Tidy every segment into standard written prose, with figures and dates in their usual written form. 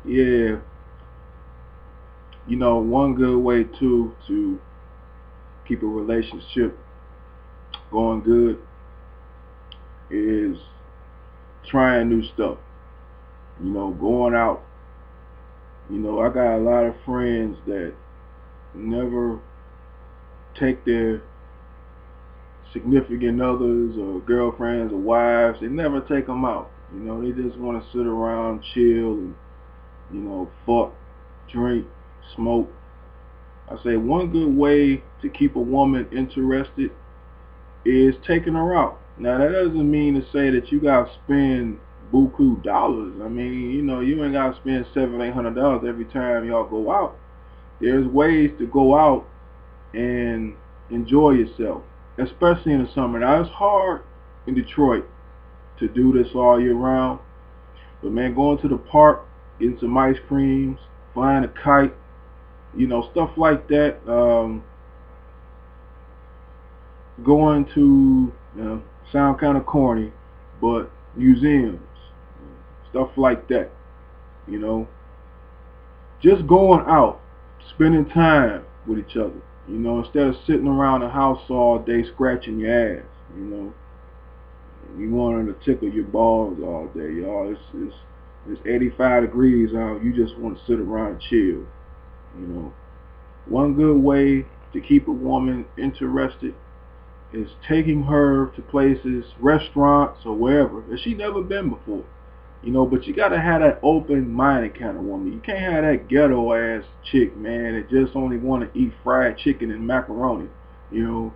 Yeah, one good way too to keep a relationship going good is trying new stuff. Going out. I got a lot of friends that never take their significant others or girlfriends or wives. They never take them out. They just want to sit around, chill, and fuck, drink, smoke. I say one good way to keep a woman interested is taking her out. Now that doesn't mean to say that you gotta spend buku dollars. I mean, you ain't gotta spend $700, $800 every time y'all go out. There's ways to go out and enjoy yourself, especially in the summer. Now it's hard in Detroit to do this all year round, but man, going to the park, getting some ice creams, flying a kite, stuff like that. Going to sound kind of corny, but museums, stuff like that. You know, just going out, spending time with each other. Instead of sitting around the house all day scratching your ass. You want to tickle your balls all day, y'all. It's 85 degrees out. You just want to sit around and chill. You know, one good way to keep a woman interested is taking her to places, restaurants or wherever that she never been before. But you gotta have that open-minded kind of woman. You can't have that ghetto ass chick, man, that just only want to eat fried chicken and macaroni. You know,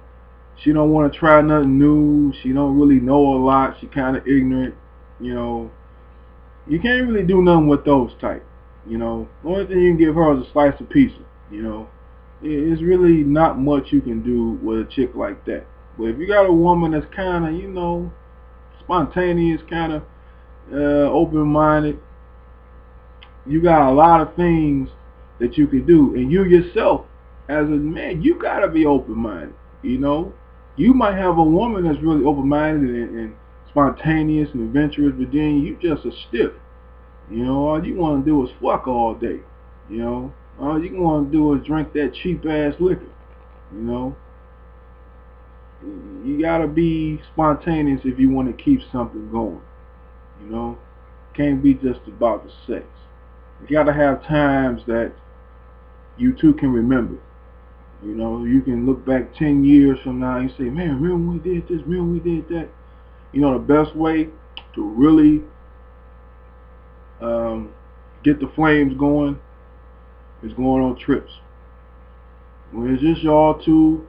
she don't want to try nothing new. She don't really know a lot. She kind of ignorant. You know, you can't really do nothing with those type. The only thing you can give her is a slice of pizza. You know, it's really not much you can do with a chick like that. But if you got a woman that's kind of, spontaneous, kind of open-minded, you got a lot of things that you can do. And you yourself, as a man, you got to be open-minded. You might have a woman that's really open-minded and spontaneous and adventurous, but then you just a stiff. All you want to do is fuck all day. All you want to do is drink that cheap ass liquor. You know, you gotta be spontaneous if you want to keep something going. You know, can't be just about the sex. You gotta have times that you two can remember. You can look back 10 years from now and say, man, remember when we did this, remember when we did that. The best way to really um, get the flames going is going on trips. When it's just y'all two,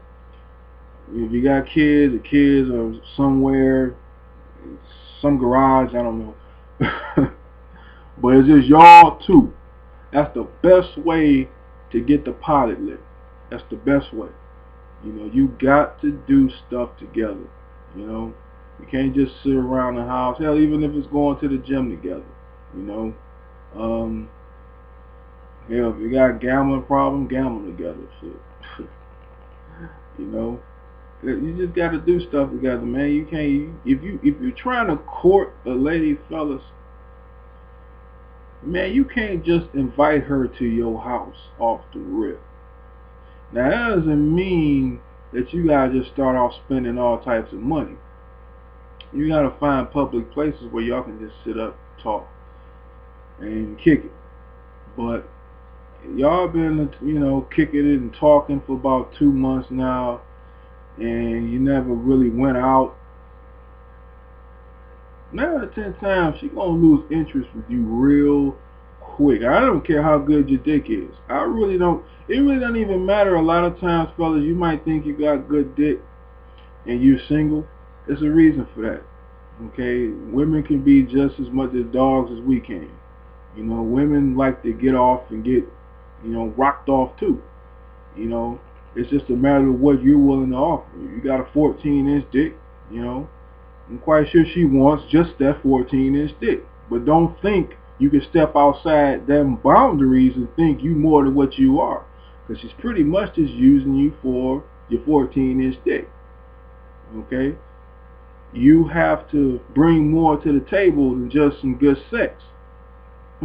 if you got kids, the kids are somewhere, some garage, I don't know. But it's just y'all two. That's the best way to get the pilot lit. That's the best way. You got to do stuff together. You can't just sit around the house. Hell, even if it's going to the gym together. You know, um, hell, if you got a gambling problem, gamble together. Shit. you know, you just got to do stuff together, man. You can't if you're trying to court a lady, fellas, man, you can't just invite her to your house off the rip. Now that doesn't mean that you gotta just start off spending all types of money. You gotta find public places where y'all can just sit up, talk, and kick it. But y'all been, kicking it and talking for about 2 months now, and you never really went out. 9 out of 10 times, she gonna lose interest with you real quick. I don't care how good your dick is. I really don't. It really doesn't even matter. A lot of times, fellas, you might think you got good dick and you're single. There's a reason for that. Okay, women can be just as much as dogs as we can. Women like to get off and get, rocked off too. You know, it's just a matter of what you're willing to offer. If you got a 14-inch dick, you know, I'm quite sure she wants just that 14-inch dick. But don't think you can step outside them boundaries and think you more than what you are. Because she's pretty much just using you for your 14-inch dick. Okay? You have to bring more to the table than just some good sex.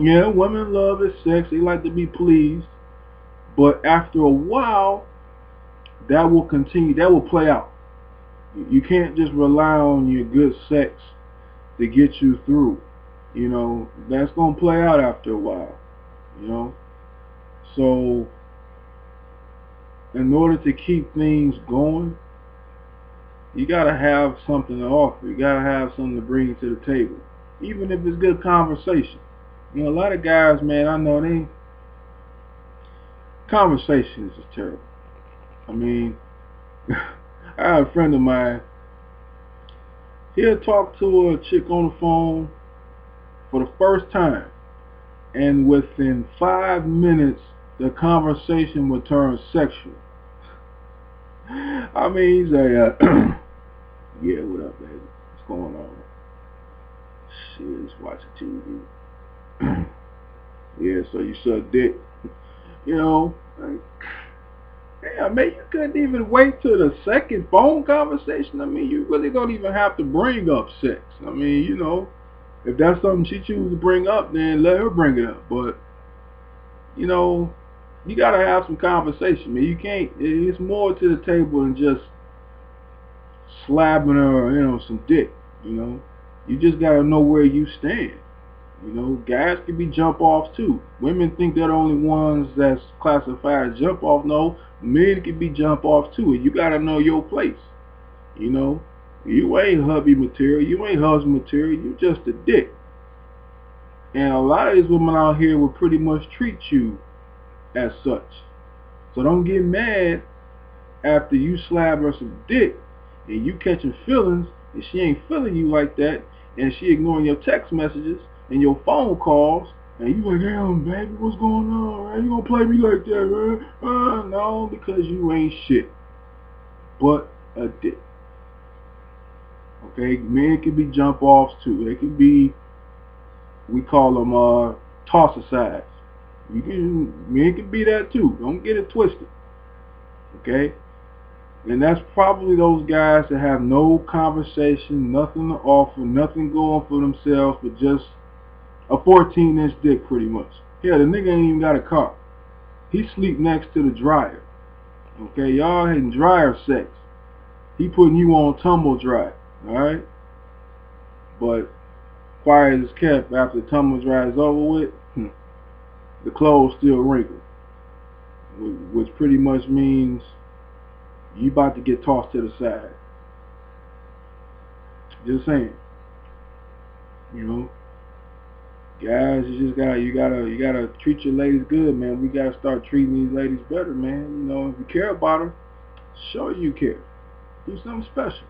Yeah, women love is sex. They like to be pleased. But after a while, that will continue. That will play out. You can't just rely on your good sex to get you through. That's going to play out after a while. You know. So, in order to keep things going, you got to have something to offer. You got to have something to bring to the table. Even if it's good conversation. A lot of guys, man, I know conversations is terrible. I mean, I have a friend of mine. He'll talk to a chick on the phone for the first time, and within 5 minutes, the conversation would turn sexual. I mean, he's like, yeah, what up, baby? What's going on? Shit, just watching TV. Yeah, so you suck dick. Like, yeah, man, you couldn't even wait till the second phone conversation. I mean, you really don't even have to bring up sex. I mean, if that's something she chooses to bring up, then let her bring it up. But, you gotta have some conversation, man. You can't, it's more to the table than just slapping her, some dick, you know. You just gotta know where you stand. Guys can be jump offs too. Women think they're the only ones that's classified as jump off. No, men can be jump offs too. And you gotta know your place. You ain't hubby material. You ain't husband material. You just a dick. And a lot of these women out here will pretty much treat you as such. So don't get mad after you slap her some dick and you catching feelings and she ain't feeling you like that and she ignoring your text messages and your phone calls and you like, damn baby, what's going on, man? You gonna play me like that, man? No, because you ain't shit but a dick. Okay, men can be jump offs too. They can be, we call them toss asides. Men can be that too. Don't get it twisted. Okay? And that's probably those guys that have no conversation, nothing to offer, nothing going for themselves, but just a 14-inch dick pretty much. Yeah, the nigga ain't even got a car. He sleep next to the dryer. Okay, y'all having dryer sex. He putting you on tumble dry. Alright? But quiet as kept, after the tumble dry is over with, the clothes still wrinkled. Which pretty much means you about to get tossed to the side. Just saying. Guys, you gotta treat your ladies good, man. We gotta start treating these ladies better, man. If you care about them, show you care. Do something special.